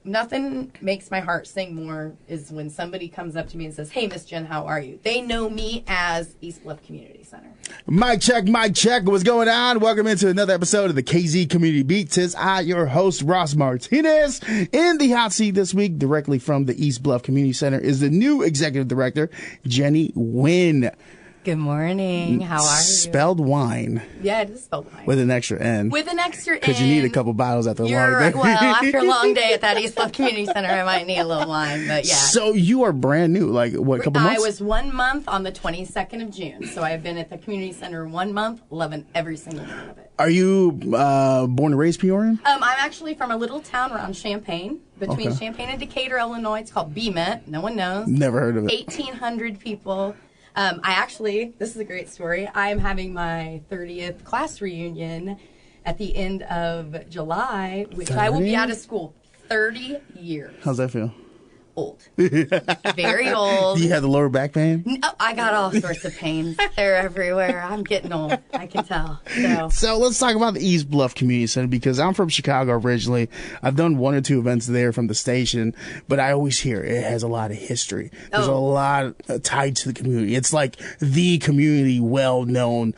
nothing makes my heart sing more is when somebody comes up to me and says, "Hey, Miss Jen, how are you?" They know me as East Bluff Community Center. Mic check, mic check. What's going on? Welcome into another episode of the KZ Community Beats. It's I, your host, Ross Martinez. In the hot seat this week, directly from the East Bluff Community Center, is the new executive director, Jenny Winne. Good morning. How are you? Spelled wine. Yeah, it is spelled wine. With an extra N. With an extra N. Because you need a couple bottles after a long day. Right. Well, after a long day at that East Bluff Community Center, I might need a little wine, but yeah. So you are brand new, like what, a couple months? I was 1 month on the 22nd of June, so I've been at the community center 1 month, loving every single minute of it. Are you born and raised Peoria? I'm actually from a little town around Champaign, between Champaign and Decatur, Illinois. It's called BMET. No one knows. Never heard of it. 1,800 people. This is a great story. I'm having my 30th class reunion at the end of July, which 30? I will be out of school 30 years. How's that feel? Old. Very old. Do you have the lower back pain? No, I got all sorts of pains. They're everywhere. I'm getting old. I can tell. So let's talk about the East Bluff Community Center, because I'm from Chicago originally. I've done 1 or 2 events there from the station, but I always hear it has a lot of history. There's a lot tied to the community. It's like the community well-known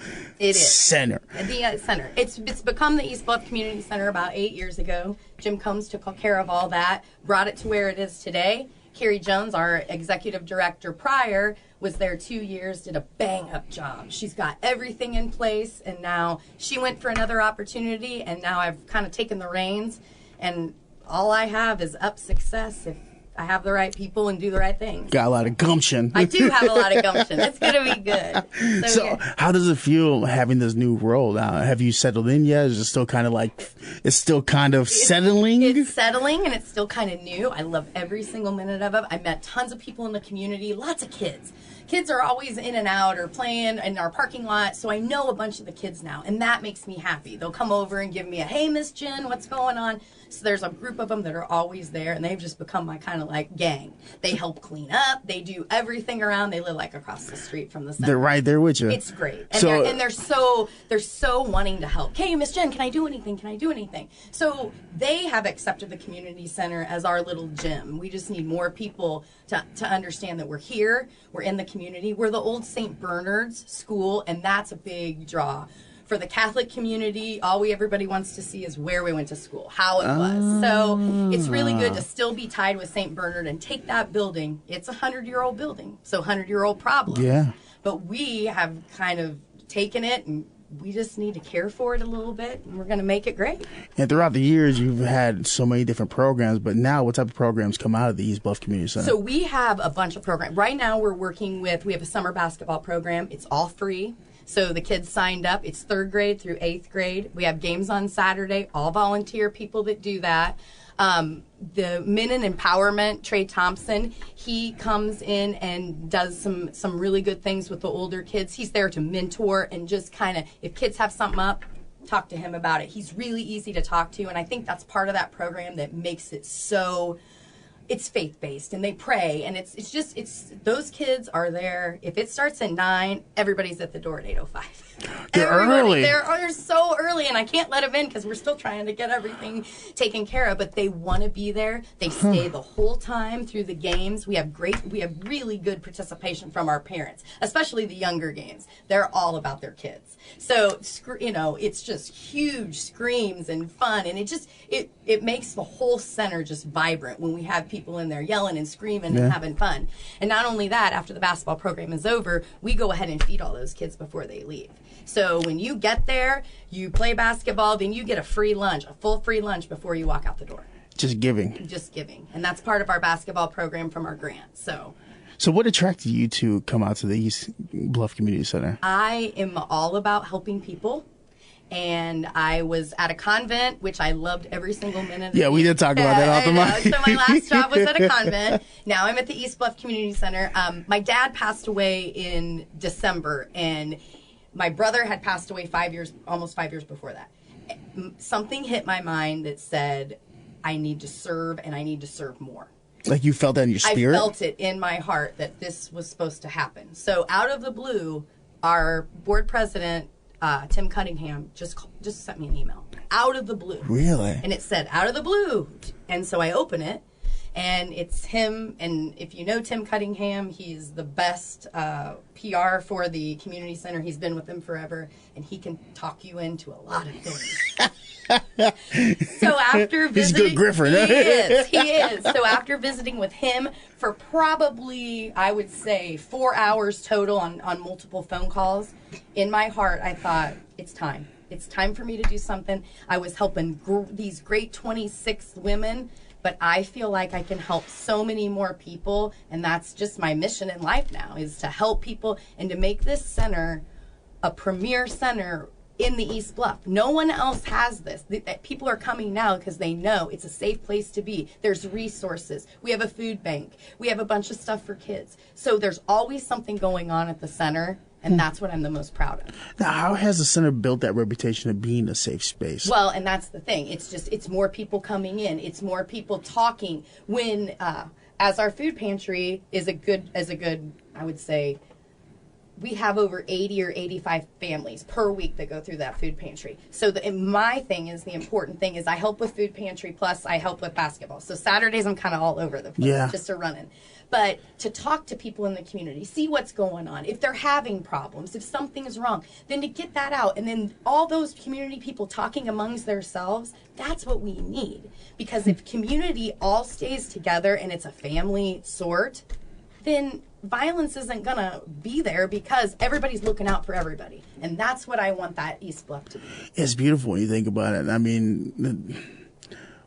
center. The center. It's become the East Bluff Community Center about 8 years ago. Jim Combs took care of all that, brought it to where it is today. Carrie Jones, our executive director prior, was there 2 years, did a bang-up job. She's got everything in place, and now she went for another opportunity, and now I've kind of taken the reins, and all I have is up success if I have the right people and do the right things. Got a lot of gumption. I do have a lot of gumption. It's going to be good. So how does it feel having this new role now? Have you settled in yet? Is it still kind of like, it's still kind of settling? It's settling, and it's still kind of new. I love every single minute of it. I met tons of people in the community, lots of kids. Kids are always in and out or playing in our parking lot, so I know a bunch of the kids now, and that makes me happy. They'll come over and give me a, "Hey, Miss Jen, what's going on?" So there's a group of them that are always there, and they've just become my kind of like gang. They help clean up. They do everything around. They live like across the street from the center. They're right there with you. It's great. And they're so wanting to help. "Hey, Miss Jen, can I do anything? Can I do anything?" So they have accepted the community center as our little gym. We just need more people to understand that we're here. We're in the community. We're the old St. Bernard's school, and that's a big draw. For the Catholic community, everybody wants to see is where we went to school, how it was. So it's really good to still be tied with St. Bernard and take that building. It's a 100-year-old building, so 100-year-old problem. Yeah. But we have kind of taken it, and we just need to care for it a little bit, and we're going to make it great. And throughout the years, you've had so many different programs, but now what type of programs come out of the East Bluff Community Center? So we have a bunch of programs. Right now we're working we have a summer basketball program. It's all free. So the kids signed up. It's 3rd grade through 8th grade. We have games on Saturday, all volunteer people that do that. The Men in Empowerment, Trey Thompson, he comes in and does some really good things with the older kids. He's there to mentor and just kind of, if kids have something up, talk to him about it. He's really easy to talk to, and I think that's part of that program that makes it so, it's faith-based, and they pray, and it's those kids are there. If it starts at 9, everybody's at the door at 8:05. They're early. They're so early, and I can't let them in because we're still trying to get everything taken care of. But they want to be there. They stay the whole time through the games. We have really good participation from our parents, especially the younger games. They're all about their kids. So it's just huge screams and fun, and it makes the whole center just vibrant when we have people in there yelling and screaming and having fun. And not only that, after the basketball program is over, we go ahead and feed all those kids before they leave. So when you get there, you play basketball, then you get a full free lunch before you walk out the door. Just giving. And that's part of our basketball program from our grant. So what attracted you to come out to the East Bluff Community Center? I am all about helping people. And I was at a convent, which I loved every single minute of it. Yeah, we did talk about that off the mic. So my last job was at a convent. Now I'm at the East Bluff Community Center. My dad passed away in December, and my brother had passed away almost 5 years before that. Something hit my mind that said, I need to serve, and I need to serve more. Like you felt that in your spirit? I felt it in my heart that this was supposed to happen. So out of the blue, our board president Tim Cunningham just sent me an email out of the blue. Really? And it said, out of the blue. And so I open it, and it's him. And if you know Tim Cunningham, he's the best PR for the community center. He's been with them forever, and he can talk you into a lot of things. So after visiting, he's a good griffer. He is. So after visiting with him for probably, I would say, 4 hours total on multiple phone calls, in my heart, I thought, it's time. It's time for me to do something. I was helping these great 26 women, but I feel like I can help so many more people, and that's just my mission in life now, is to help people and to make this center a premier center in the East Bluff. No one else has this. People are coming now because they know it's a safe place to be. There's resources. We have a food bank. We have a bunch of stuff for kids. So there's always something going on at the center, and that's what I'm the most proud of. Now, how has the center built that reputation of being a safe space? Well, and that's the thing. It's more people coming in. It's more people talking. When, as our food pantry is a good, I would say, we have over 80 or 85 families per week that go through that food pantry. So my thing is, the important thing is I help with food pantry, plus I help with basketball. So Saturdays I'm kind of all over the place, just a running. But to talk to people in the community, see what's going on. If they're having problems, if something is wrong, then to get that out. And then all those community people talking amongst themselves, that's what we need. Because if community all stays together and it's a family sort, then violence isn't going to be there because everybody's looking out for everybody. And that's what I want that East Bluff to be. It's beautiful when you think about it. I mean,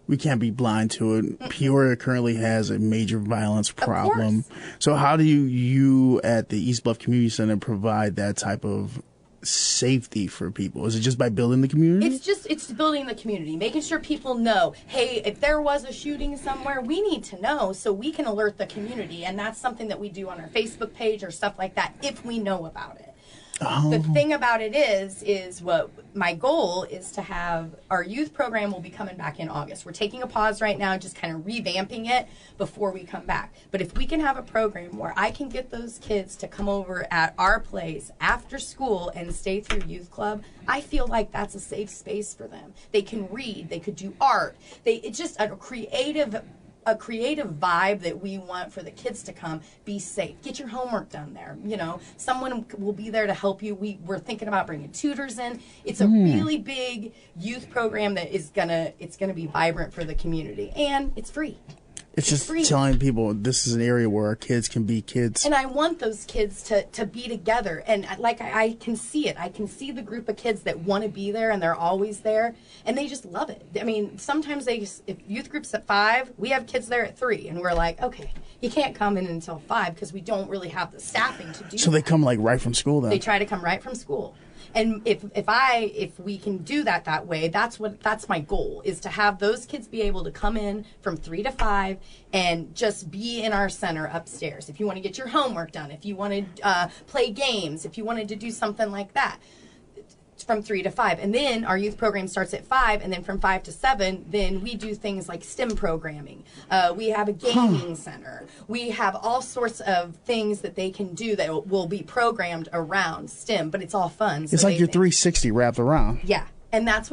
we can't be blind to it. Peoria currently has a major violence problem. So how do you at the East Bluff Community Center provide that type of safety for people? Is it just by building the community? It's building the community, making sure people know, hey, if there was a shooting somewhere, we need to know so we can alert the community. And that's something that we do on our Facebook page or stuff like that if we know about it. Oh. The thing about it is what my goal is to have. Our youth program will be coming back in August. We're taking a pause right now, just kind of revamping it before we come back. But if we can have a program where I can get those kids to come over at our place after school and stay through youth club, I feel like that's a safe space for them. They can read, they could do art. It's just a creative vibe that we want for the kids to come. Be safe. Get your homework done there. You know, someone will be there to help you. We're thinking about bringing tutors in. It's a really big youth program that is it's gonna be vibrant for the community, and it's free. It's just free. Telling people this is an area where our kids can be kids. And I want those kids to be together. And like I can see it. I can see the group of kids that want to be there, and they're always there, and they just love it. I mean, sometimes if youth group's at 5, we have kids there at 3, and we're like, okay, you can't come in until 5 because we don't really have the staffing to do So they come like right from school then? They try to come right from school. And if we can do that way, that's my goal, is to have those kids be able to come in from 3 to 5 and just be in our center upstairs. If you want to get your homework done, if you want to play games, if you wanted to do something like that, from 3 to 5. And then our youth program starts at 5, and then from 5 to 7, then we do things like STEM programming. We have a gaming center. We have all sorts of things that they can do that will be programmed around STEM, but it's all fun. So it's like your 360 wrapped around. Yeah. And that's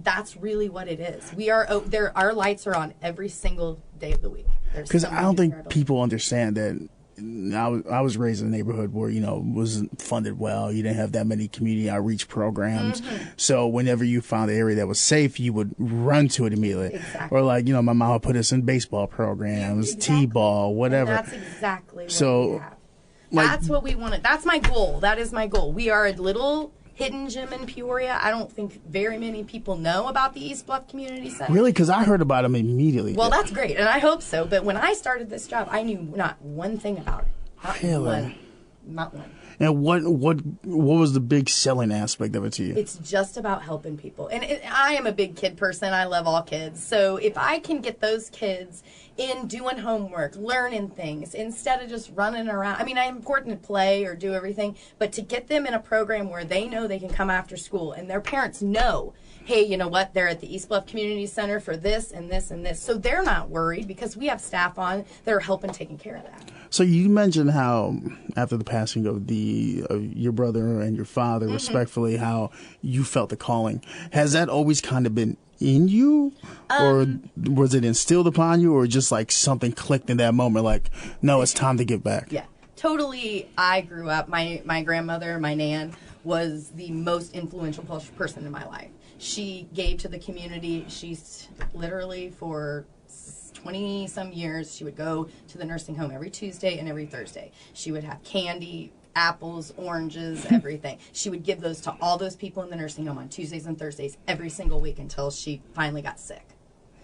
that's really what it is. We are our lights are on every single day of the week. Because I don't think people understand that. I was raised in a neighborhood where, wasn't funded well. You didn't have that many community outreach programs. So whenever you found an area that was safe, you would run to it immediately. Exactly. Or like, my mom would put us in baseball programs, T-ball, whatever. And that's exactly what we have. That's what we wanted. That's my goal. That is my goal. We are a little hidden gem in Peoria. I don't think very many people know about the East Bluff Community Center. Really? Because I heard about them immediately. Well, that's great, and I hope so. But when I started this job, I knew not one thing about it. Not one. And what was the big selling aspect of it to you? It's just about helping people. And I am a big kid person. I love all kids. So if I can get those kids in doing homework, learning things, instead of just running around. I mean, it's important to play or do everything, but to get them in a program where they know they can come after school and their parents know, hey, you know what? They're at the East Bluff Community Center for this and this and this. So they're not worried because we have staff on that are helping taking care of that. So you mentioned how after the passing of your brother and your father, respectfully, how you felt the calling. Has that always kind of been in you, or was it instilled upon you, or just like something clicked in that moment, like, no, it's time to give back? Yeah, totally. I grew up, my grandmother, my nan, was the most influential person in my life. She gave to the community. She's literally for 20-some years, she would go to the nursing home every Tuesday and every Thursday. She would have candy, apples, oranges, everything. She would give those to all those people in the nursing home on Tuesdays and Thursdays every single week until she finally got sick.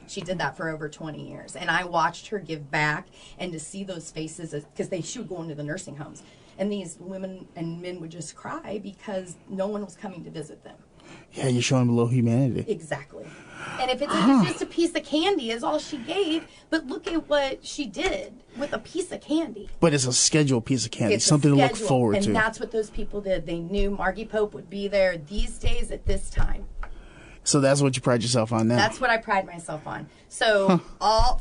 She did that for over 20 years. And I watched her give back, and to see those faces, because she would go into the nursing homes, and these women and men would just cry because no one was coming to visit them. Yeah, you're showing them a little humanity. Exactly. And if it's just a piece of candy is all she gave, but look at what she did with a piece of candy. But it's a scheduled piece of candy, It's something to look schedule, forward to. And that's what those people did. They knew Margie Pope would be there these days at this time. So that's what you pride yourself on now. That's what I pride myself on. So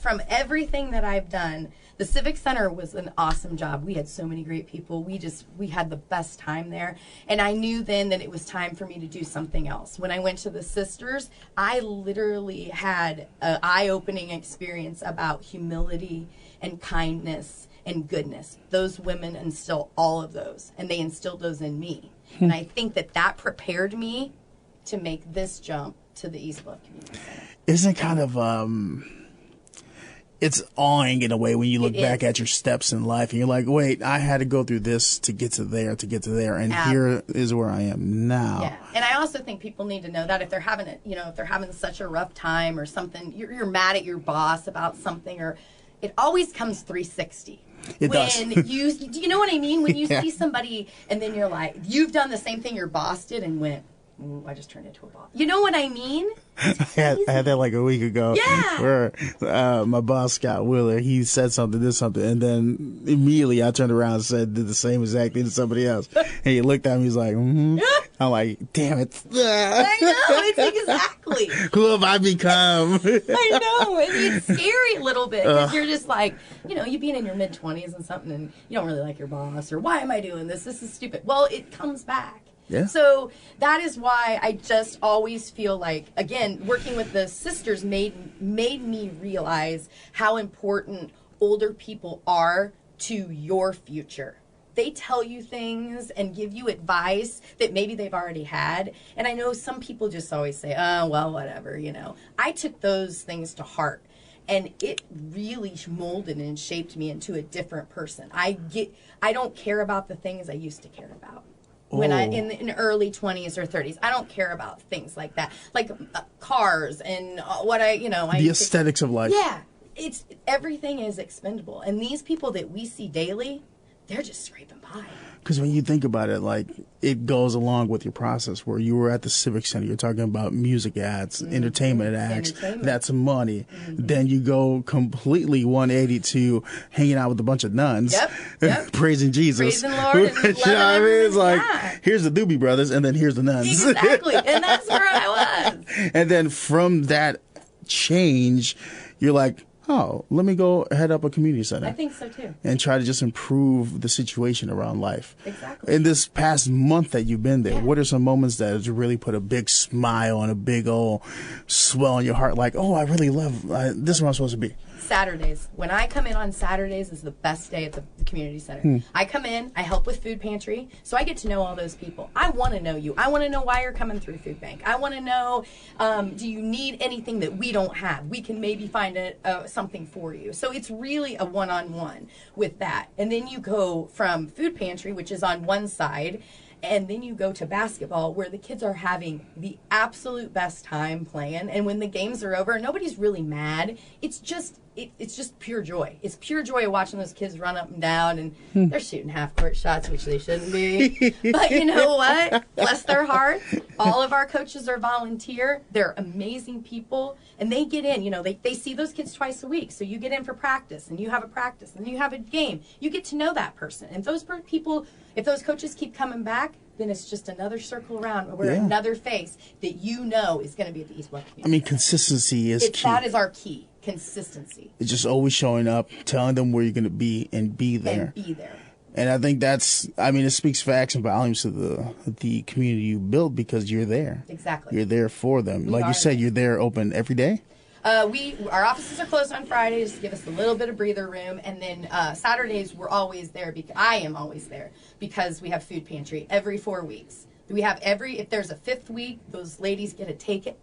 from everything that I've done, the Civic Center was an awesome job. We had so many great people. We had the best time there. And I knew then that it was time for me to do something else. When I went to the Sisters, I literally had an eye-opening experience about humility and kindness and goodness. Those women instill all of those, and they instilled those in me. And I think that prepared me to make this jump to the East Bluff Community Center. Isn't it kind of it's awing in a way when you look back at your steps in life and you're like, wait, I had to go through this to get to there, and here is where I am now. Yeah, and I also think people need to know that if they're having if they're having such a rough time or something, you're mad at your boss about something, or it always comes 360. It does. Do you know what I mean? When you see somebody and then you're like, you've done the same thing your boss did and went, ooh, I just turned into a boss. You know what I mean? I had that like a week ago. Yeah. Where my boss, Scott Wheeler, he said something, did something, and then immediately I turned around and did the same exact thing to somebody else. And he looked at me, he's like, mm-hmm. I'm like, damn it. I know, it's exactly. Who have I become? I know, it's scary a little bit, because you're just like, you being in your mid-20s and something, and you don't really like your boss, or why am I doing this? This is stupid. Well, it comes back. Yeah. So that is why I just always feel like, again, working with the Sisters made me realize how important older people are to your future. They tell you things and give you advice that maybe they've already had. And I know some people just always say, oh, well, whatever, I took those things to heart. And it really molded and shaped me into a different person. I don't care about the things I used to care about. When I in early 20s or 30s, I don't care about things like that, like cars and the aesthetics of life. Yeah, everything is expendable, and these people that we see daily, they're just scraping by. Because when you think about it, like, it goes along with your process where you were at the Civic Center, you're talking about music ads, entertainment acts, that's money. Then you go completely 180 to hanging out with a bunch of nuns, praising Jesus. Praising Lord. And you know what I mean? It's like, here's the Doobie Brothers, and then here's the nuns. Exactly, and that's where I was. And then from that change, you're like, oh, let me go head up a community center. I think so too. And try to just improve the situation around life. Exactly. In this past month that you've been there, what are some moments that have really put a big smile and a big old swell in your heart? Like, oh, I really love, this is where I'm supposed to be. Saturdays. When I come in on Saturdays is the best day at the community center. I come in, I help with food pantry, so I get to know all those people. I want to know you. I want to know why you're coming through food bank. I want to know, do you need anything that we don't have? We can maybe find something for you. So it's really a one-on-one with that. And then you go from food pantry, which is on one side, and then you go to basketball, where the kids are having the absolute best time playing. And when the games are over, nobody's really mad. It's just pure joy. It's pure joy watching those kids run up and down, and they're shooting half-court shots, which they shouldn't be. But you know what? Bless their heart. All of our coaches are volunteer. They're amazing people, and they get in. They see those kids twice a week. So you get in for practice, and you have a practice, and you have a game. You get to know that person. And those people, if those coaches keep coming back, then it's just another circle around. We're another face that you know is going to be at the East Bluff Community. I mean, consistency is key. That is our key. Consistency. It's just always showing up, telling them where you're going to be, and be there. And I think it speaks facts and volumes to the community you built because you're there. Exactly. You're there for them. Like you said, you're there open every day? Our offices are closed on Fridays to give us a little bit of breather room, and then Saturdays we're always there. I am always there because we have food pantry every 4 weeks. We have if there's a 5th week, those ladies get to take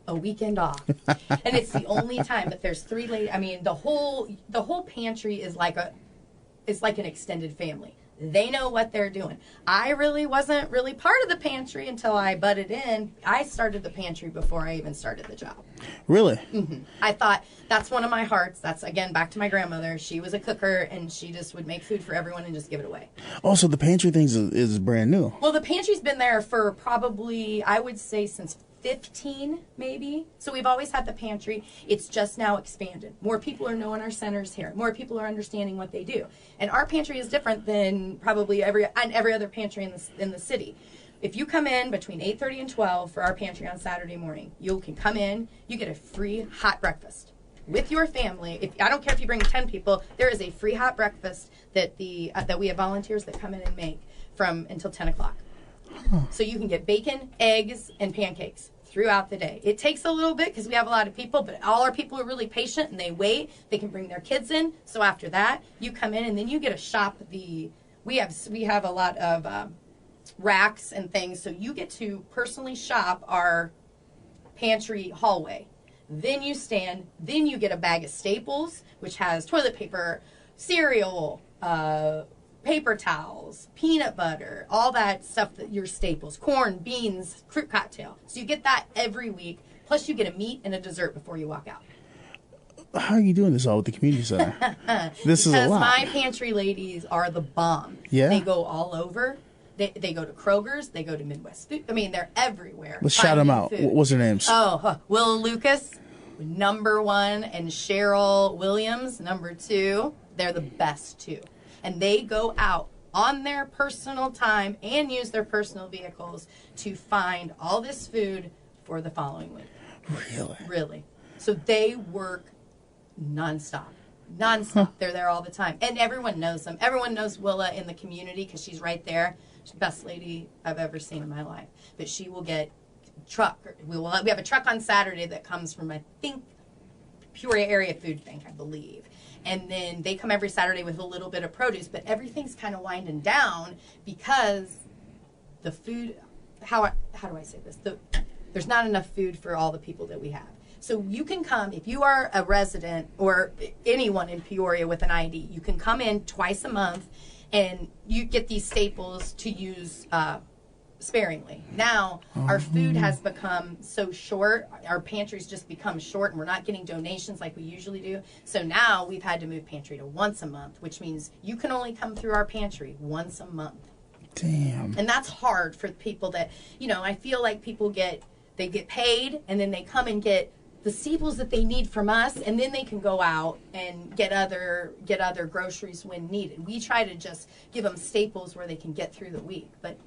a weekend off, and it's the only time. But there's 3 ladies. I mean, the whole pantry is like an extended family. They know what they're doing. I really wasn't really part of the pantry until I butted in. I started the pantry before I even started the job. Really? Mm-hmm. I thought that's one of my hearts. That's, again, back to my grandmother. She was a cooker, and she just would make food for everyone and just give it away. Oh, so the pantry thing is brand new. Well, the pantry's been there for probably, I would say, since 15 maybe. So we've always had the pantry. It's just now expanded. More people are knowing our centers here. More people are understanding what they do. And our pantry is different than probably every other pantry in the city. If you come in between 8:30 and 12 for our pantry on Saturday morning, you can come in, you get a free hot breakfast with your family. I don't care if you bring 10 people, there is a free hot breakfast that we have volunteers that come in and make from until 10 o'clock. So you can get bacon, eggs, and pancakes throughout the day. It takes a little bit because we have a lot of people, but all our people are really patient and they wait. They can bring their kids in. So after that, you come in and then you get to shop we have a lot of racks and things, so you get to personally shop our pantry hallway. Then you stand, then you get a bag of staples, which has toilet paper, cereal, paper towels, peanut butter, all that stuff, that your staples, corn, beans, fruit cocktail. So you get that every week, plus you get a meat and a dessert before you walk out. How are you doing this all with the community center? This is a lot. Because my pantry ladies are the bomb. Yeah. They go all over. They go to Kroger's. They go to Midwest Food. I mean, they're everywhere. Let's shout them out. What's their names? Will Lucas, #1, and Cheryl Williams, #2. They're the best, too. And they go out on their personal time and use their personal vehicles to find all this food for the following week. Really? Really. So they work nonstop. They're there all the time. And everyone knows them. Everyone knows Willa in the community because she's right there. She's the best lady I've ever seen in my life. But she will get truck. We have a truck on Saturday that comes from, I think, Peoria Area Food Bank, I believe. And then they come every Saturday with a little bit of produce. But everything's kind of winding down because the food, how do I say this? There's not enough food for all the people that we have. So you can come, if you are a resident or anyone in Peoria with an ID, you can come in twice a month and you get these staples to use sparingly. Now, our food has become so short, our pantry's just become short, and we're not getting donations like we usually do. So now we've had to move pantry to once a month, which means you can only come through our pantry once a month. Damn. And that's hard for people that, I feel like people get paid and then they come and get the staples that they need from us, and then they can go out and get other groceries when needed. We try to just give them staples where they can get through the week. But,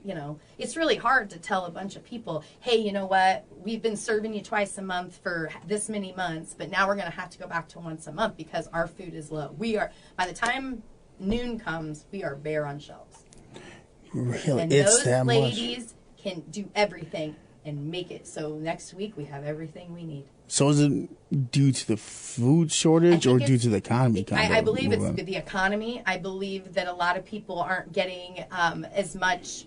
it's really hard to tell a bunch of people, hey, you know what, we've been serving you twice a month for this many months, but now we're going to have to go back to once a month because our food is low. By the time noon comes, we are bare on shelves. Really? And It's those that ladies can do everything and make it so next week we have everything we need. So is it due to the food shortage or due to the economy? I believe it's the economy. I believe that a lot of people aren't getting as much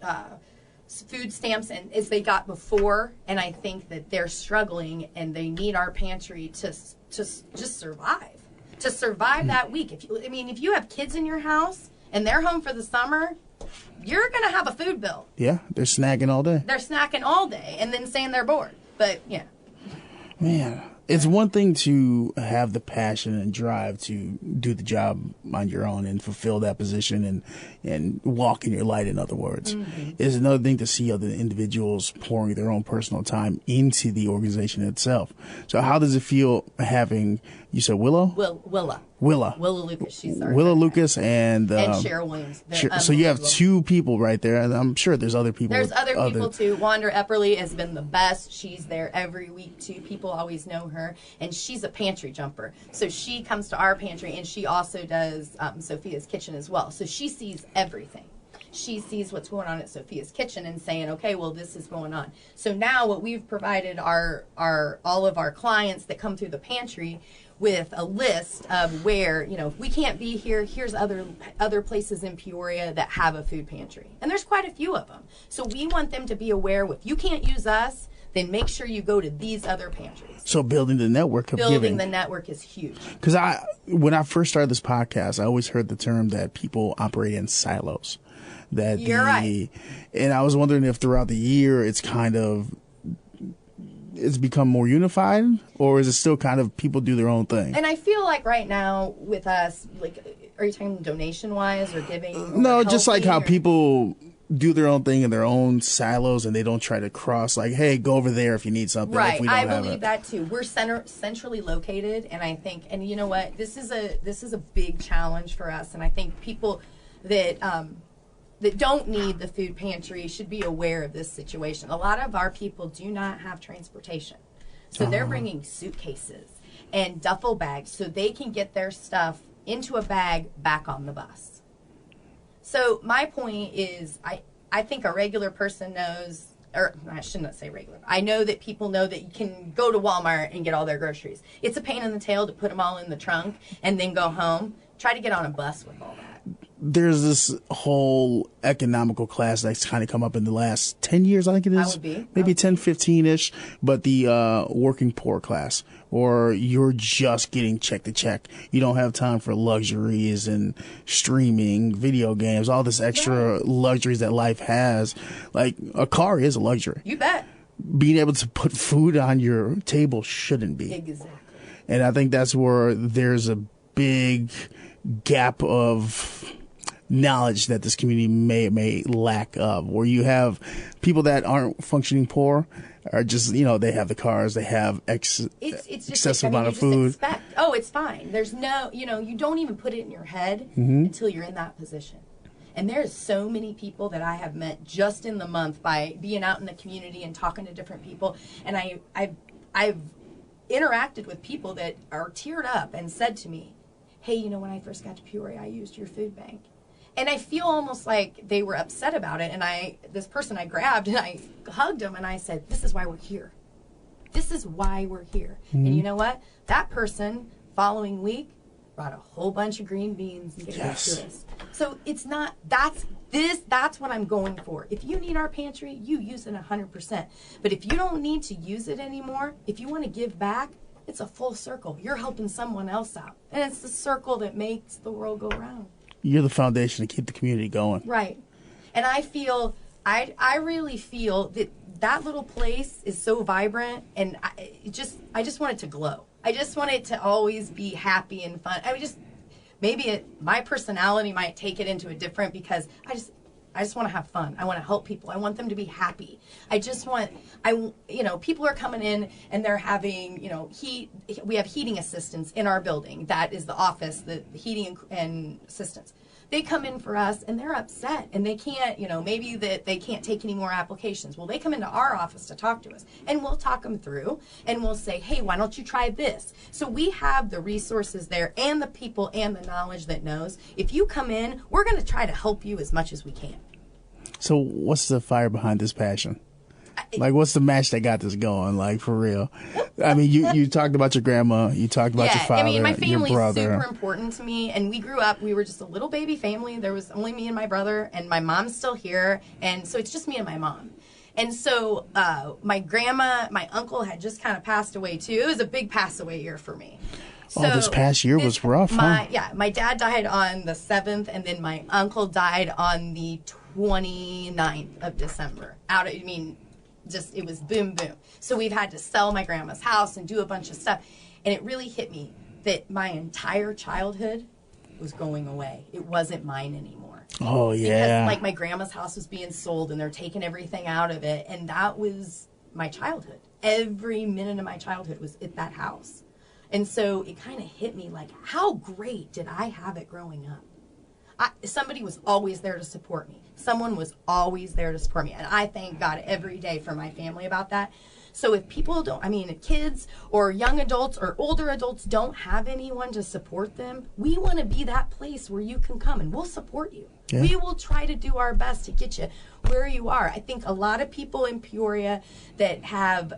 food stamps as they got before, and I think that they're struggling and they need our pantry to just survive. To survive that week. If you have kids in your house and they're home for the summer, you're going to have a food bill. Yeah, they're snacking all day. They're snacking all day and then saying they're bored. But, yeah. Man, it's one thing to have the passion and drive to do the job on your own and fulfill that position and walk in your light, in other words. Mm-hmm. It's another thing to see other individuals pouring their own personal time into the organization itself. So how does it feel having, you said Willow? Willa. Willa Lucas. She's our Willa Lucas and Cheryl Williams. So you have two people right there, and I'm sure there's other people. There's other people too. Wanda Epperly has been the best. She's there every week too. People always know her, and she's a pantry jumper. So she comes to our pantry, and she also does Sophia's Kitchen as well. So she sees everything. She sees what's going on at Sophia's Kitchen and saying, okay, well, this is going on. So now what we've provided our all of our clients that come through the pantry with a list of where, if we can't be here, here's other places in Peoria that have a food pantry. And there's quite a few of them. So we want them to be aware, if you can't use us, then make sure you go to these other pantries. So building the network of giving. Building the network is huge. Because when I first started this podcast, I always heard the term that people operate in silos. You're right. And I was wondering if throughout the year it's become more unified, or is it still kind of people do their own thing? And I feel like right now with us, are you talking donation-wise or giving? Or no, just like how people do their own thing in their own silos, and they don't try to cross, like, hey, go over there if you need something. Right, if we don't I believe that too. We're centrally located, and I think, and you know what, this is a big challenge for us, and I think people that don't need the food pantry should be aware of this situation. A lot of our people do not have transportation. So they're bringing suitcases and duffel bags so they can get their stuff into a bag back on the bus. So my point is, I think a regular person knows, or I shouldn't say regular. I know that people know that you can go to Walmart and get all their groceries. It's a pain in the tail to put them all in the trunk and then go home. Try to get on a bus with all that. There's this whole economical class that's kind of come up in the last 10 years, I think it is. That would be. Maybe 10, 15-ish, but the working poor class, or you're just getting check to check. You don't have time for luxuries and streaming, video games, all this extra luxuries that life has. Like, a car is a luxury. You bet. Being able to put food on your table shouldn't be. Exactly. And I think that's where there's a big gap of knowledge that this community may lack of, where you have people that aren't functioning poor are just, they have the cars, they have excessive amount of food. It's fine. There's no, you don't even put it in your head until you're in that position. And there's so many people that I have met just in the month by being out in the community and talking to different people. And I've interacted with people that are teared up and said to me, hey, when I first got to Peoria, I used your food bank. And I feel almost like they were upset about it. And this person I grabbed and I hugged him and I said, this is why we're here. This is why we're here. Mm-hmm. And you know what? That person, following week, brought a whole bunch of green beans and gave it to us. So it's not, that's what I'm going for. If you need our pantry, you use it 100%. But if you don't need to use it anymore, if you want to give back, it's a full circle. You're helping someone else out. And it's the circle that makes the world go round. You're the foundation to keep the community going. Right. And I really feel that little place is so vibrant, and I just want it to glow. I just want it to always be happy and fun. My personality might take it into a different, because I just want to have fun. I want to help people. I want them to be happy. People are coming in and they're having, heat. We have heating assistants in our building. That is the office, the heating and assistants. They come in for us and they're upset and they can't, maybe that they can't take any more applications. Well, they come into our office to talk to us and we'll talk them through and we'll say, hey, why don't you try this? So we have the resources there and the people and the knowledge that knows. If you come in, we're going to try to help you as much as we can. So what's the fire behind this passion? Like, what's the match that got this going, like, for real? I mean, you talked about your grandma, you talked about your father, my family's your brother. Super important to me, and we grew up, we were just a little baby family. There was only me and my brother, and my mom's still here, and so it's just me and my mom. And so my uncle had just kind of passed away, too. It was a big pass-away year for me. So this past year was rough, huh? Yeah, my dad died on the 7th, and then my uncle died on the 29th of December. It was boom, boom. So we've had to sell my grandma's house and do a bunch of stuff. And it really hit me that my entire childhood was going away. It wasn't mine anymore. Oh, yeah. Because, my grandma's house was being sold and they're taking everything out of it. And that was my childhood. Every minute of my childhood was at that house. And so it kind of hit me like, how great did I have it growing up? Somebody was always there to support me. Someone was always there to support me. And I thank God every day for my family about that. So if people don't, if kids or young adults or older adults don't have anyone to support them, we want to be that place where you can come and we'll support you. Yeah. We will try to do our best to get you where you are. I think a lot of people in Peoria that have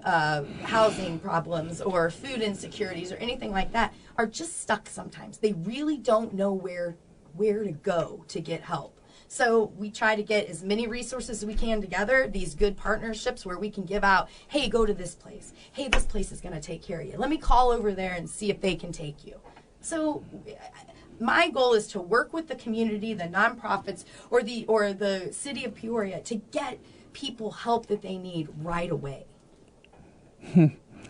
housing problems or food insecurities or anything like that are just stuck sometimes. They really don't know where to go to get help. So we try to get as many resources as we can together, these good partnerships where we can give out, hey, go to this place. Hey, this place is going to take care of you. Let me call over there and see if they can take you. So my goal is to work with the community, the nonprofits, or the city of Peoria to get people help that they need right away.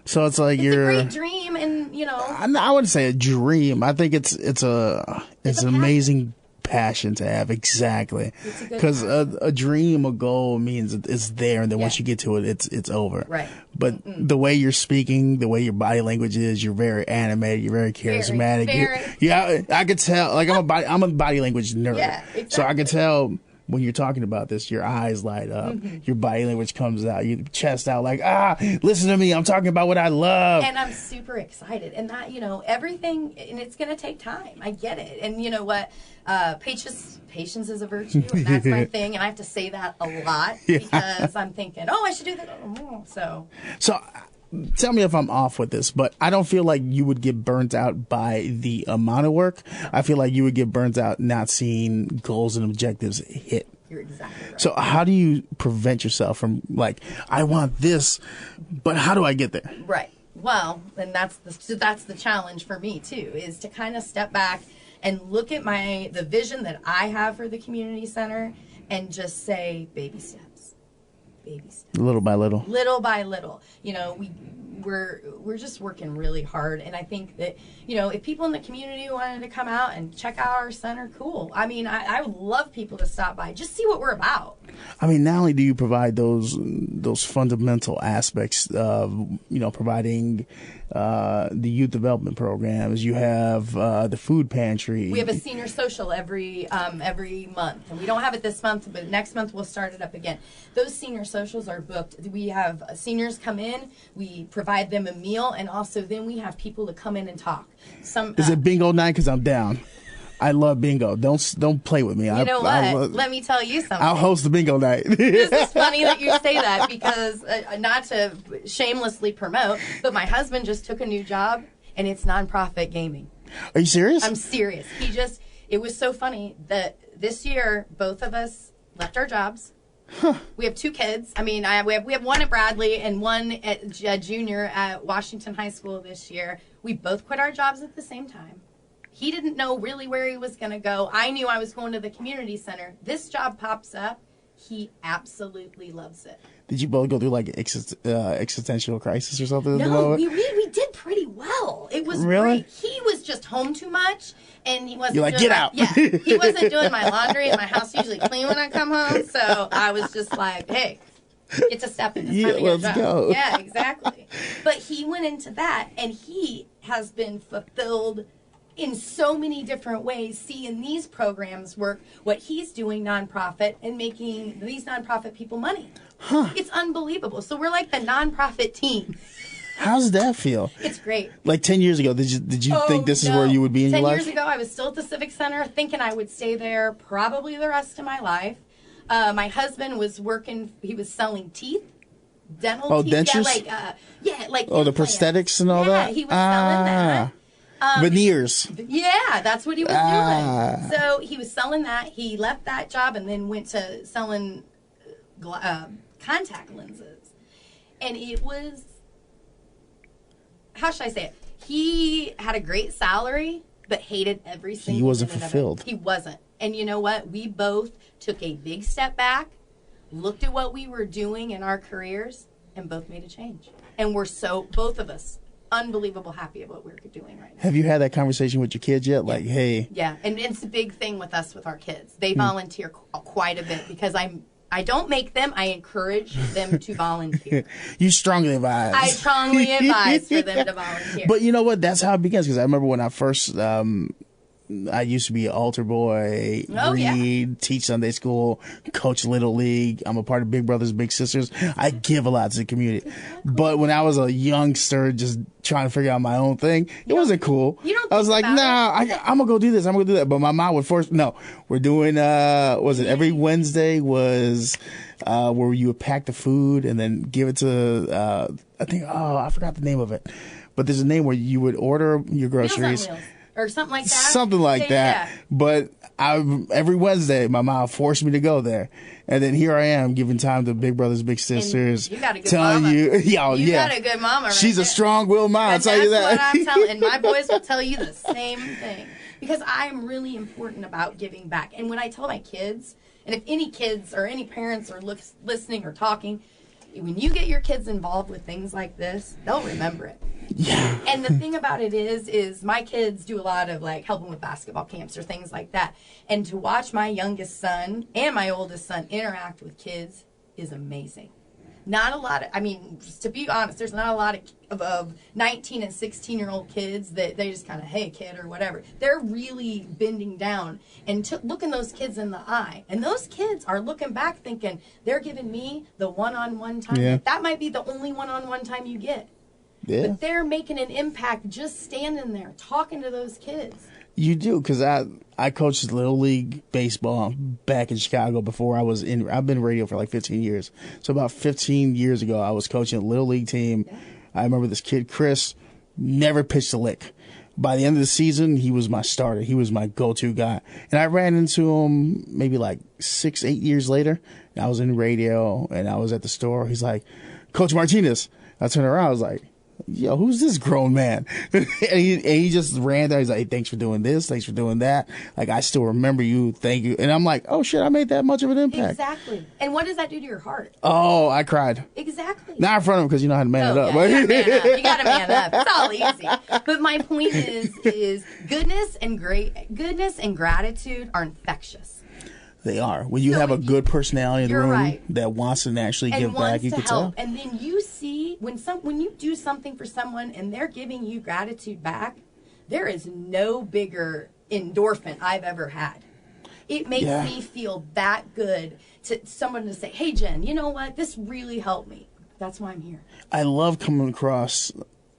So it's like it's a great dream, and I wouldn't say a dream. I think it's an amazing passion to have. Exactly, because a dream, a goal means it's there, and then once you get to it, it's over. Right. But the way you're speaking, the way your body language is, you're very animated, you're very charismatic. Very. I could tell. Like I'm a body language nerd. Yeah, exactly. So I could tell. When you're talking about this, your eyes light up, your body language comes out, your chest out like, listen to me, I'm talking about what I love. And I'm super excited. And that, everything, and it's going to take time. I get it. And you know what? Patience is a virtue, and that's my thing. And I have to say that a lot because I'm thinking, I should do that. So tell me if I'm off with this, but I don't feel like you would get burnt out by the amount of work. I feel like you would get burnt out not seeing goals and objectives hit. You're exactly right. So how do you prevent yourself from like, I want this, but how do I get there? Right. Well, and that's the challenge for me too, is to kind of step back and look at the vision that I have for the community center and just say baby steps. Baby steps. Little by little. Little by little. We're just working really hard, and I think that if people in the community wanted to come out and check out our center, cool. I would love people to stop by, just see what we're about. Not only do you provide those fundamental aspects of providing the youth development programs, you have the food pantry. We have a senior social every month, and we don't have it this month, but next month we'll start it up again. Those senior socials are booked. We have seniors come in, we provide them a meal, and also then we have people to come in and talk. Is it bingo night? Because I'm down. I love bingo. Don't play with me. You know what? Let me tell you something. I'll host the bingo night. This is funny that you say that because not to shamelessly promote, but my husband just took a new job and it's nonprofit gaming. Are you serious? I'm serious. It was so funny that this year both of us left our jobs. Huh. We have two kids. We have one at Bradley and one at junior at Washington High School this year. We both quit our jobs at the same time. He didn't know really where he was going to go. I knew I was going to the community center. This job pops up. He absolutely loves it. Did you both go through like existential crisis or something? No, we did pretty well. It was great. He was just home too much, and he wasn't. You're like, get out. Yeah, he wasn't doing my laundry, and my house usually clean when I come home. So I was just like, hey, it's a step in. Let's go. Yeah, exactly. But he went into that, and he has been fulfilled in so many different ways, seeing these programs work, what he's doing nonprofit and making these nonprofit people money. Huh. It's unbelievable. So we're like the nonprofit team. How does that feel? It's great. Like 10 years ago, did you think this is where you would be in your life? 10 years ago, I was still at the Civic Center thinking I would stay there probably the rest of my life. My husband was working, he was selling teeth. Dental teeth. Dentures? The prosthetics and all that? Yeah, he was selling that. Veneers. Yeah, that's what he was doing. So he was selling that. He left that job and then went to selling contact lenses. And it was, how should I say it? He had a great salary, but hated every single He wasn't fulfilled. He wasn't. And you know what? We both took a big step back, looked at what we were doing in our careers, and both made a change. And we're both of us, unbelievable happy at what we're doing right now. Have you had that conversation with your kids yet? Like, hey. Yeah, and it's a big thing with us with our kids. They volunteer quite a bit because I I don't make them. I encourage them to volunteer. You strongly advise. I strongly advise for them to volunteer. But you know what? That's how it begins. Because I remember when I first, I used to be an altar boy, read, teach Sunday school, coach Little League. I'm a part of Big Brothers Big Sisters. I give a lot to the community. But when I was a youngster, just trying to figure out my own thing, it wasn't cool. I was like, I'm going to go do this. I'm going to do that. But my mom would force, no, we're doing, every Wednesday was where you would pack the food and then give it to, I forgot the name of it. But there's a name where you would order your groceries. Or something like that. Something like that. Yeah. But every Wednesday, my mom forced me to go there. And then here I am giving time to Big Brothers, Big Sisters. And you got a good mama. You got a good mama right She's there. a strong-willed mom, I'll tell you that. That's what I'm telling. And my boys will tell you the same thing. Because I'm really important about giving back. And when I tell my kids, and if any kids or any parents are listening or talking, when you get your kids involved with things like this, they'll remember it. Yeah. And the thing about it is my kids do a lot of like helping with basketball camps or things like that. And to watch my youngest son and my oldest son interact with kids is amazing. Not a lot of, to be honest, there's not a lot of 19 and 16-year-old kids that they just kind of, hey, kid, or whatever. They're really bending down and looking those kids in the eye. And those kids are looking back thinking, they're giving me the one-on-one time. Yeah. That might be the only one-on-one time you get. Yeah. But they're making an impact just standing there, talking to those kids. You do, because I coached Little League baseball back in Chicago before I've been in radio for like 15 years. So about 15 years ago, I was coaching a Little League team. Yeah. I remember this kid, Chris, never pitched a lick. By the end of the season, he was my starter. He was my go-to guy. And I ran into him maybe like 6-8 years later. I was in radio, and I was at the store. He's like, Coach Martinez. I turned around. I was like, yo, who's this grown man? and he just ran there. He's like, hey, thanks for doing this. Thanks for doing that. Like, I still remember you. Thank you. And I'm like, oh, shit, I made that much of an impact. Exactly. And what does that do to your heart? Oh, I cried. Exactly. Not in front of him because you know how to man it up. Yeah, you got to man up. It's all easy. But my point is goodness and gratitude are infectious. They are. When you have a good personality in the room that wants to actually give back, you can tell. And then you see when you do something for someone and they're giving you gratitude back, there is no bigger endorphin I've ever had. It makes me feel that good to someone to say, hey, Jen, you know what? This really helped me. That's why I'm here. I love coming across,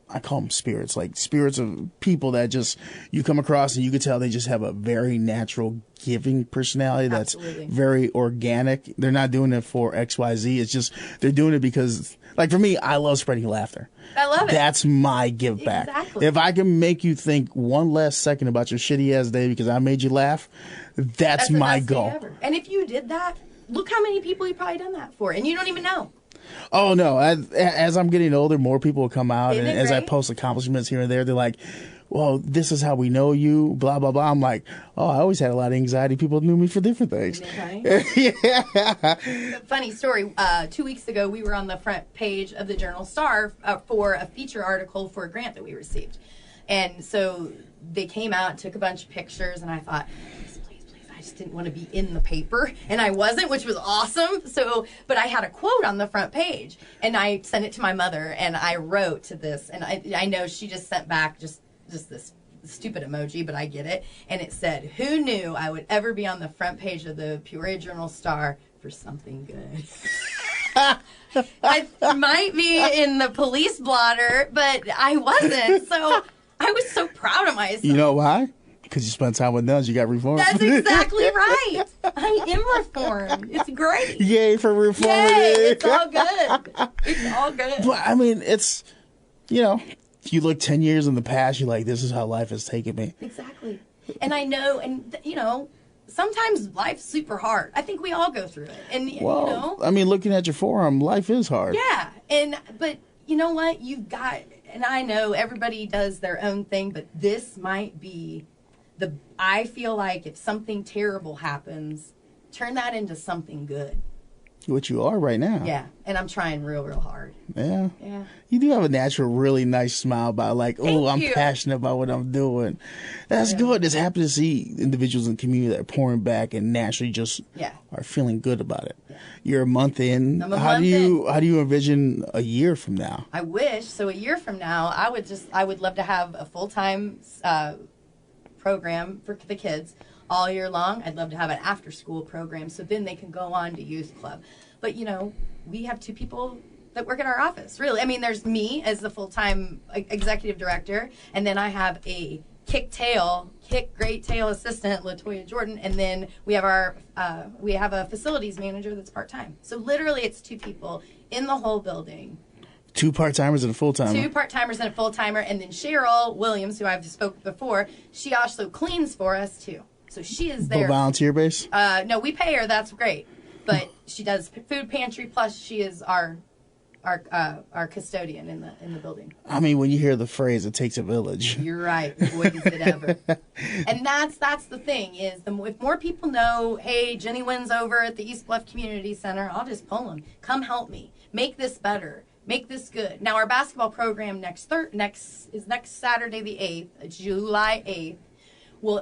I call them spirits, like spirits of people that just, you come across and you can tell they just have a very natural giving personality that's very organic. They're not doing it for XYZ. It's just, they're doing it because, like for me, I love spreading laughter. I love it. That's my give back. Exactly. If I can make you think one last second about your shitty ass day because I made you laugh, that's my goal. And if you did that, look how many people you've probably done that for, and you don't even know. Oh, no. As I'm getting older, more people will come out. And as I post accomplishments here and there, they're like, well, this is how we know you, blah, blah, blah. I'm like, oh, I always had a lot of anxiety. People knew me for different things. Yeah. Funny story. 2 weeks ago, we were on the front page of the Journal-Star for a feature article for a grant that we received. And so they came out and took a bunch of pictures, and I thought, I just didn't want to be in the paper, and I wasn't, which was awesome. So, but I had a quote on the front page, and I sent it to my mother, and I wrote to this, and I know she just sent back just this stupid emoji, but I get it. And it said, who knew I would ever be on the front page of the Peoria Journal-Star for something good? I might be in the police blotter, but I wasn't. So I was so proud of myself. You know why? Because you spent time with nuns, you got reformed. That's exactly right. I am reformed. It's great. Yay for reforming. Yay, it's all good. It's all good. But I mean, it's, you know, you look 10 years in the past, you're like, this is how life has taken me. Exactly. And I know, and you know, sometimes life's super hard. I think we all go through it. And well, you know, I mean, looking at your forearm, life is hard. Yeah. But you know what? You've got, and I know everybody does their own thing, but this might be I feel like if something terrible happens, turn that into something good. What you are right now. Yeah, and I'm trying real hard. Yeah. Yeah. You do have a natural, really nice smile about like, oh, I'm you. passionate about what I'm doing. That's good. It's happy to see individuals in the community that are pouring back and naturally just are feeling good about it. Yeah. You're a month in. How do you envision a year from now? I wish. So a year from now, I would love to have a full-time program for the kids all year long. I'd love to have an after-school program so then they can go on to youth club. But, you know, we have 2 people that work in our office, really. I mean, there's me as the full-time executive director, and then I have a great tail assistant, LaToya Jordan, and then we have a facilities manager that's part-time. So literally it's 2 people in the whole building. 2 part-timers and a full-timer. 2 part-timers and a full-timer, and then Cheryl Williams, who I've spoken before, she also cleans for us too. So she is there. Volunteer base? No, we pay her. That's great. But she does food pantry. Plus, she is our custodian in the building. I mean, when you hear the phrase, it takes a village. You're right. Boy, does it ever. And that's the thing is, if more people know, hey, Jenny Winne's over at the East Bluff Community Center, I'll just pull them. Come help me. Make this better. Make this good. Now, our basketball program next Saturday, the 8th, July 8th.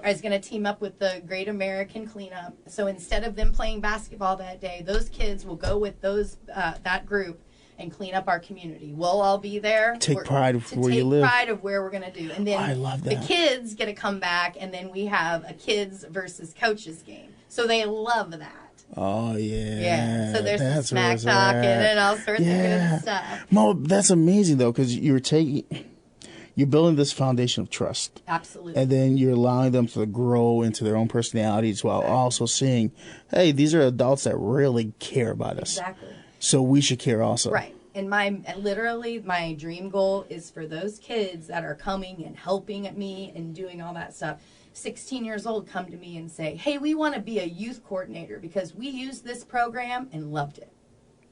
Is going to team up with the Great American Cleanup. So instead of them playing basketball that day, those kids will go with that group and clean up our community. We'll all be there. Take pride of where you live. Take pride of where we're going to do. And then I love that. The kids get to come back, and then we have a kids versus coaches game. So they love that. Oh, yeah. Yeah. So there's some smack talking and all sorts of good stuff. Mo, that's amazing, though, because you're building this foundation of trust. Absolutely. And then you're allowing them to grow into their own personalities while also seeing, hey, these are adults that really care about us. Exactly. So we should care also. Right. And my dream goal is for those kids that are coming and helping me and doing all that stuff, 16 years old, come to me and say, hey, we want to be a youth coordinator because we used this program and loved it.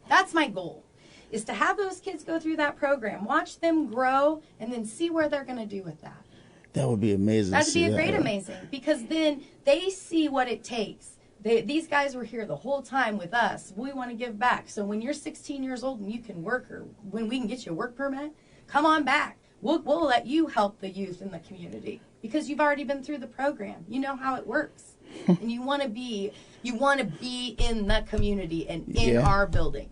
That's my goal. Is to have those kids go through that program, watch them grow, and then see where they're going to do with that. That would be amazing. That would be amazing, because then they see what it takes. These guys were here the whole time with us. We want to give back. So when you're 16 years old and you can work, or when we can get you a work permit, come on back. We'll let you help the youth in the community because you've already been through the program. You know how it works, and you want to be in the community and in our building.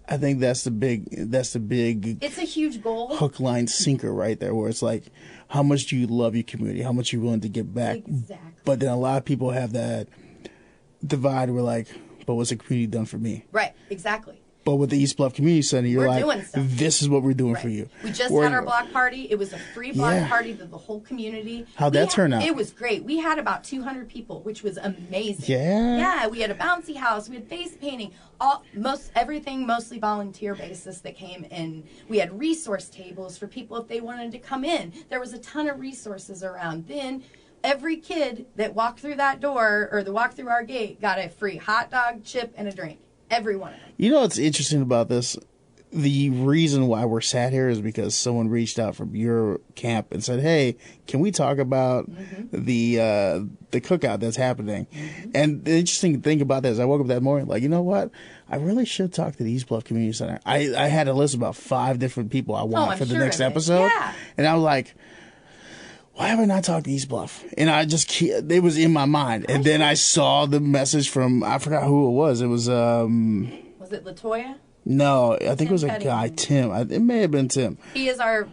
I think that's the big. It's a huge goal. Hook, line, sinker, right there, where it's like, how much do you love your community? How much are you willing to give back? Exactly. But then a lot of people have that divide. We're like, but what's the community done for me? Right. Exactly. But with the East Bluff Community Center, you're like, this is what we're doing for you. We just had our block party. It was a free block party to the whole community. How'd that turn out? It was great. We had about 200 people, which was amazing. Yeah. Yeah, we had a bouncy house. We had face painting. Everything mostly volunteer basis that came in. We had resource tables for people if they wanted to come in. There was a ton of resources around. Then every kid that walked through that door or walked through our gate got a free hot dog, chip, and a drink. Every one of them. You know what's interesting about this? The reason why we're sat here is because someone reached out from your camp and said, hey, can we talk about the cookout that's happening? And the interesting thing about that is I woke up that morning like, you know what? I really should talk to the East Bluff Community Center. I had a list of about 5 different people I want for the next episode. Yeah. And I was like, why have I not talked to East Bluff? And it was in my mind. And then I saw the message from, I forgot who it was. It was, was it LaToya? No, I think it was a guy, Tim. It may have been Tim. He is our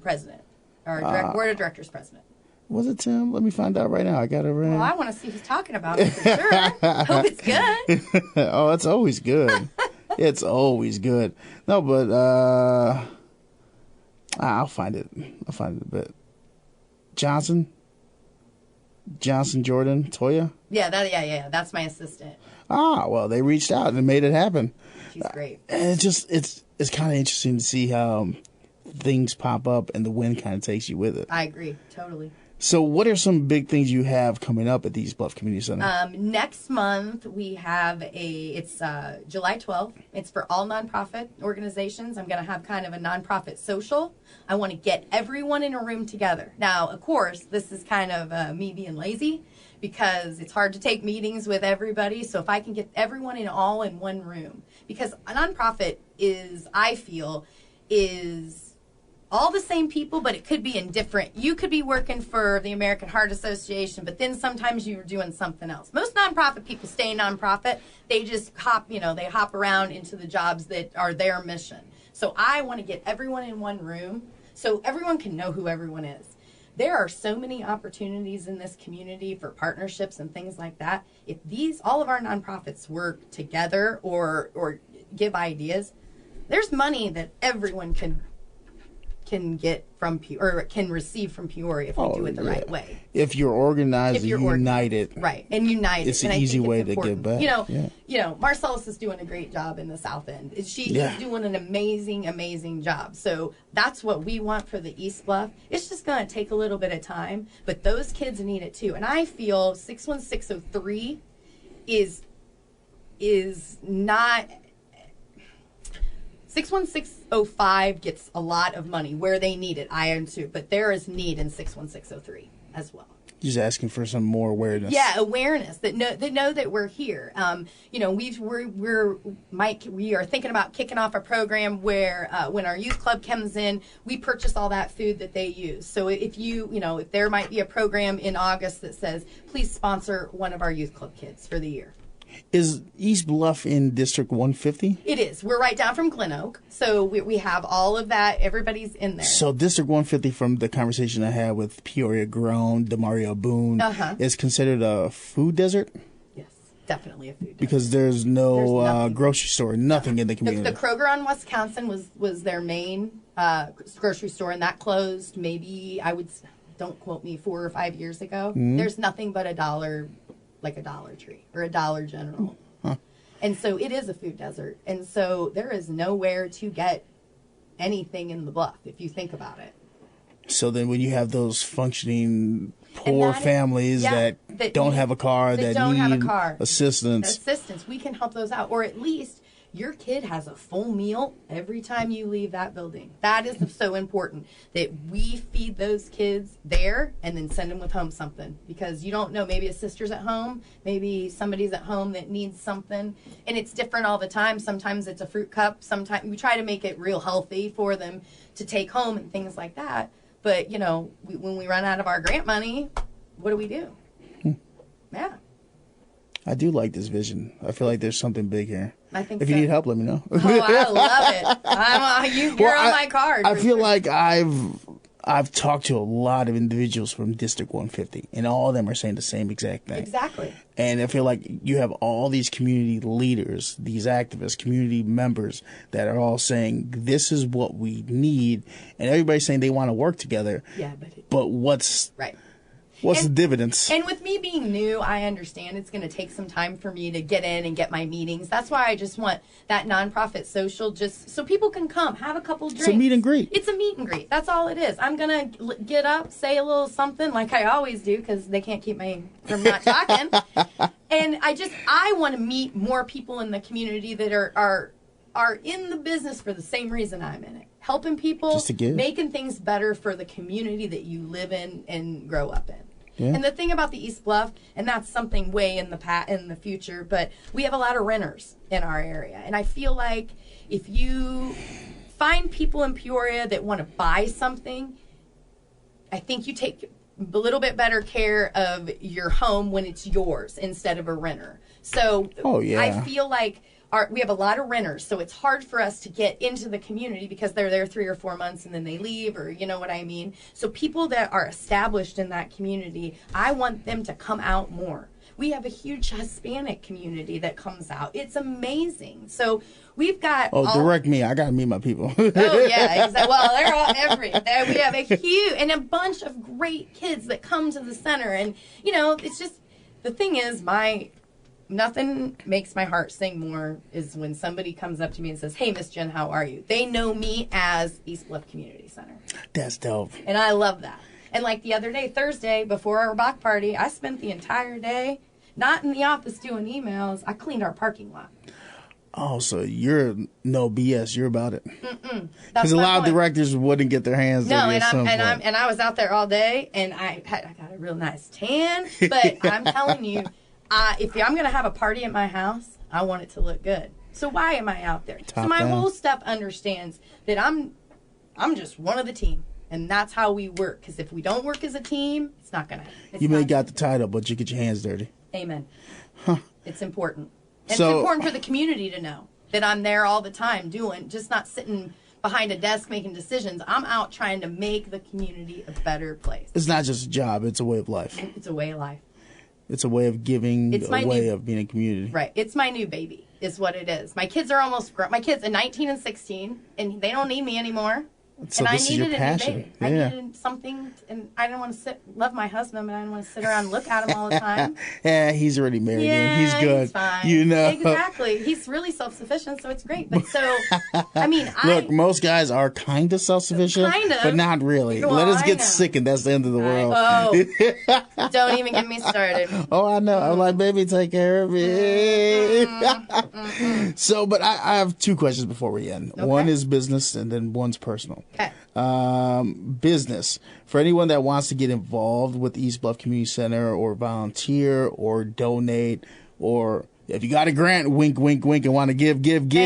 president, our board of directors president. Was it Tim? Let me find out right now. I got it right. Well, I want to see who's talking about it for sure. Hope it's good. Oh, it's always good. It's always good. No, but I'll find it. I'll find it a bit. Johnson, Jordan, Toya? Yeah, that's my assistant. Ah, well, they reached out and made it happen. She's great. And it's kind of interesting to see how things pop up and the wind kind of takes you with it. I agree, totally. So what are some big things you have coming up at the East Bluff Community Center? Next month we have it's July 12th. It's for all nonprofit organizations. I'm going to have kind of a nonprofit social. I want to get everyone in a room together. Now, of course, this is kind of me being lazy because it's hard to take meetings with everybody. So if I can get everyone in one room, because a nonprofit is, I feel, is all the same people, but it could be in different. You could be working for the American Heart Association, but then sometimes you're doing something else. Most nonprofit people stay nonprofit. They just hop around into the jobs that are their mission. So I want to get everyone in one room so everyone can know who everyone is. There are so many opportunities in this community for partnerships and things like that. If all of our nonprofits work together or give ideas, there's money that everyone can get from or can receive from Peoria if we do it the right way. If you're organized and united. Right, and united. It's an easy way to give back. Marcellus is doing a great job in the South End. She's doing an amazing, amazing job. So that's what we want for the East Bluff. It's just going to take a little bit of time, but those kids need it too. And I feel 61603 is not... 61605 gets a lot of money where they need it, I am too, but there is need in 61603 as well. Just asking for some more awareness. Yeah, awareness that know that we're here. We are thinking about kicking off a program where when our youth club comes in, we purchase all that food that they use. So if if there might be a program in August that says, please sponsor one of our youth club kids for the year. Is East Bluff in District 150? It is. We're right down from Glen Oak. So we have all of that. Everybody's in there. So District 150, from the conversation I had with Peoria Grown, Demario Boone, is considered a food desert? Yes, definitely a food desert. Because there's no grocery store, nothing in the community. The Kroger on Wisconsin was their main grocery store, and that closed maybe, don't quote me, 4 or 5 years ago. Mm-hmm. There's nothing but a Dollar Tree or a Dollar General. Huh. And so it is a food desert. And so there is nowhere to get anything in the Bluff, if you think about it. So then when you have those functioning poor families that don't have a car, that need assistance, we can help those out. Or at least your kid has a full meal every time you leave that building. That is so important, that we feed those kids there and then send them with home something. Because you don't know, maybe a sister's at home, maybe somebody's at home that needs something. And it's different all the time. Sometimes it's a fruit cup. Sometimes we try to make it real healthy for them to take home and things like that. But, when we run out of our grant money, what do we do? Yeah. I do like this vision. I feel like there's something big here. I think if you need help, let me know. Oh, I love it. You're on my card. I feel like I've talked to a lot of individuals from District 150, and all of them are saying the same exact thing. Exactly. And I feel like you have all these community leaders, these activists, community members that are all saying, this is what we need. And everybody's saying they want to work together. Yeah, but what's... Right. What's the dividends? And with me being new, I understand it's going to take some time for me to get in and get my meetings. That's why I just want that nonprofit social, just so people can come, have a couple drinks. It's a meet and greet. It's a meet and greet. That's all it is. I'm going to get up, say a little something like I always do, because they can't keep me from not talking. And I want to meet more people in the community that are in the business for the same reason I'm in it. Helping people, just to give. Making things better for the community that you live in and grow up in. Yeah. And the thing about the East Bluff, and that's something way in the future, but we have a lot of renters in our area. And I feel like if you find people in Peoria that want to buy something, I think you take a little bit better care of your home when it's yours instead of a renter. So I feel like we have a lot of renters, so it's hard for us to get into the community because they're there 3 or 4 months and then they leave, or you know what I mean. So people that are established in that community, I want them to come out more. We have a huge Hispanic community that comes out. It's amazing. So we've got direct me. I got to meet my people. Oh, yeah. Exactly. Well, they're all we have a huge, and a bunch of great kids that come to the center. And, it's just, the thing is, nothing makes my heart sing more is when somebody comes up to me and says, hey, Miss Jen, how are you? They know me as East Bluff Community Center. That's dope. And I love that. And like the other day, Thursday, before our block party, I spent the entire day not in the office doing emails. I cleaned our parking lot. Oh, so you're no BS. You're about it. Because a lot of directors wouldn't get their hands dirty. And I was out there all day, and I got a real nice tan. But I'm telling you, if I'm going to have a party at my house, I want it to look good. So why am I out there? Top so my down. whole staff understands that I'm just one of the team, and that's how we work. Because if we don't work as a team, it's not going to. You may got the title, but you get your hands dirty. Amen. Huh. It's important. And it's important for the community to know that I'm there all the time just not sitting behind a desk making decisions. I'm out trying to make the community a better place. It's not just a job. It's a way of life. It's a way of life. It's a way of giving, of being a community. Right. It's my new baby is what it is. My kids are almost grown. My kids are 19 and 16, and they don't need me anymore. So and this I is your needed passion. a new baby. I needed something, and I didn't want to love my husband, but I didn't want to sit around and look at him all the time. Yeah, he's already married. Yeah, he's good. He's fine. You know. Exactly. He's really self-sufficient, so it's great. But so, I mean, look, most guys are kind of self-sufficient, but not really. Well, let us get sick, and that's the end of the world. Don't even get me started. Oh, I know. I'm like, baby, take care of me. So, but I have two questions before we end. Okay. One is business, and then one's personal. Okay. Business. For anyone that wants to get involved with East Bluff Community Center or volunteer or donate, or if you got a grant, wink, wink, wink, and want to give.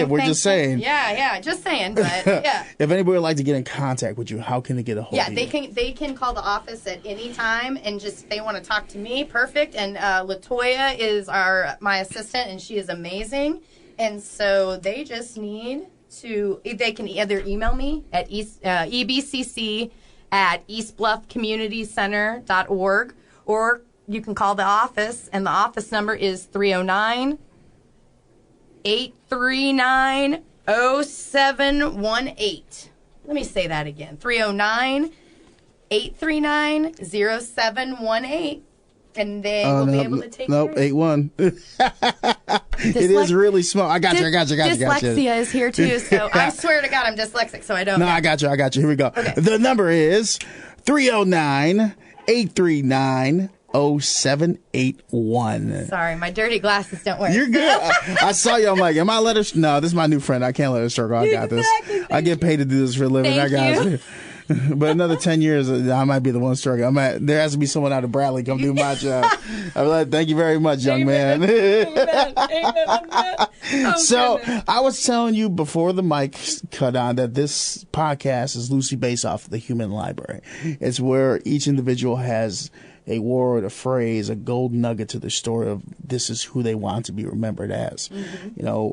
We're just saying. Yeah, just saying. But yeah. If anybody would like to get in contact with you, how can they get a hold of you? Yeah, they can call the office at any time and just if they want to talk to me, perfect. And Latoya is my assistant, and she is amazing. And so they just need they can either email me at ebcc@eastbluffcommunitycenter.org, or you can call the office, and the office number is 309-839-0718. Let me say that again, 309-839-0718. And they will be able to take care of it. 81. It is really small. I got you. Dyslexia is here too, so I swear to God I'm dyslexic, so I don't know. I got you. Here we go. Okay. The number is 309-839-0781. Sorry, my dirty glasses don't work. You're good. I saw you. I'm like, am I let her? No, this is my new friend. I can't let her struggle. I got this. I get paid to do this for a living. Thank I got you. you. But another 10 years, I might be the one struggling. There has to be someone out of Bradley come do my job. I'm like, thank you very much, young man. Amen. So I was telling you before the mic cut on that this podcast is loosely based off the Human Library. It's where each individual has a word, a phrase, a gold nugget to the story of this is who they want to be remembered as. Mm-hmm. You know,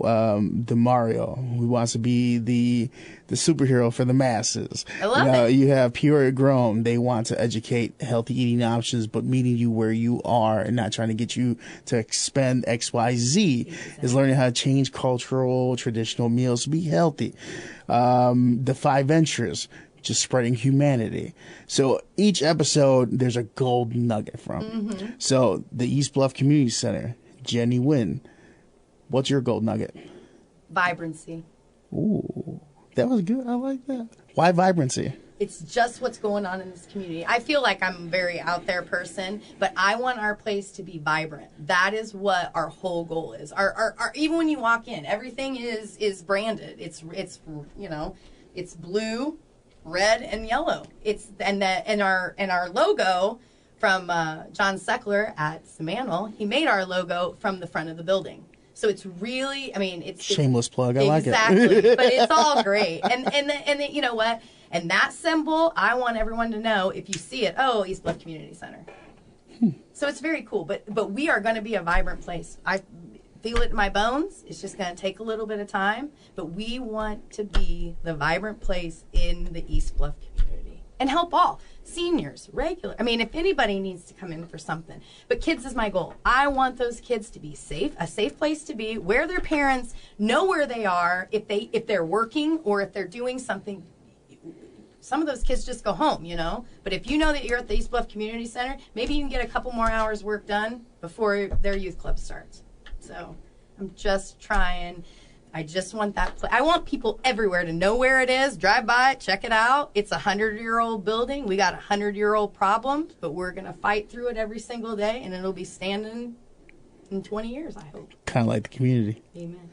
DeMario, who wants to be the superhero for the masses. I love it. You have Peoria Grown. They want to educate healthy eating options, but meeting you where you are and not trying to get you to expend X, Y, Z. Exactly. Is learning how to change cultural, traditional meals to be healthy. The 5 Ventures, just spreading humanity. So each episode, there's a gold nugget from. Mm-hmm. So the East Bluff Community Center, Jenny Winne, what's your gold nugget? Vibrancy. Ooh, that was good. I like that. Why vibrancy? It's just what's going on in this community. I feel like I'm a very out there person, but I want our place to be vibrant. That is what our whole goal is. Our even when you walk in, everything is branded. It's you know, it's blue, red, and yellow. And our logo from John Seckler at Simanwell, he made our logo from the front of the building. So it's really, I mean, it's shameless plug. I like it. Exactly, but it's all great. And you know what? And that symbol, I want everyone to know if you see it. Oh, East Bluff Community Center. So it's very cool. But we are going to be a vibrant place. I feel it in my bones. It's just going to take a little bit of time. But we want to be the vibrant place in the East Bluff community and help all. Seniors, regular. I mean, if anybody needs to come in for something. But kids is my goal. I want those kids to be safe, a safe place to be, where their parents know where they are, if they're working or if they're doing something. Some of those kids just go home, you know. But if you know that you're at the East Bluff Community Center, maybe you can get a couple more hours work done before their youth club starts. So I'm just trying. I just want that I want people everywhere to know where it is, drive by it, check it out. It's a 100-year-old building. We got 100-year-old problems, but we're going to fight through it every single day, and it'll be standing in 20 years, I hope. Kind of like the community. Amen.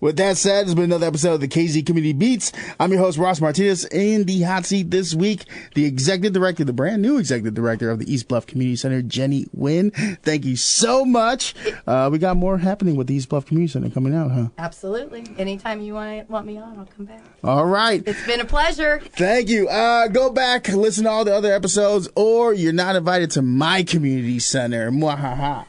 With that said, it's been another episode of the KZ Community Beats. I'm your host, Ross Martinez. In the hot seat this week, the executive director, the brand new executive director of the East Bluff Community Center, Jenny Winne. Thank you so much. We got more happening with the East Bluff Community Center coming out, huh? Absolutely. Anytime you want me on, I'll come back. All right. It's been a pleasure. Thank you. Go back, listen to all the other episodes, or you're not invited to my community center. Mwahaha.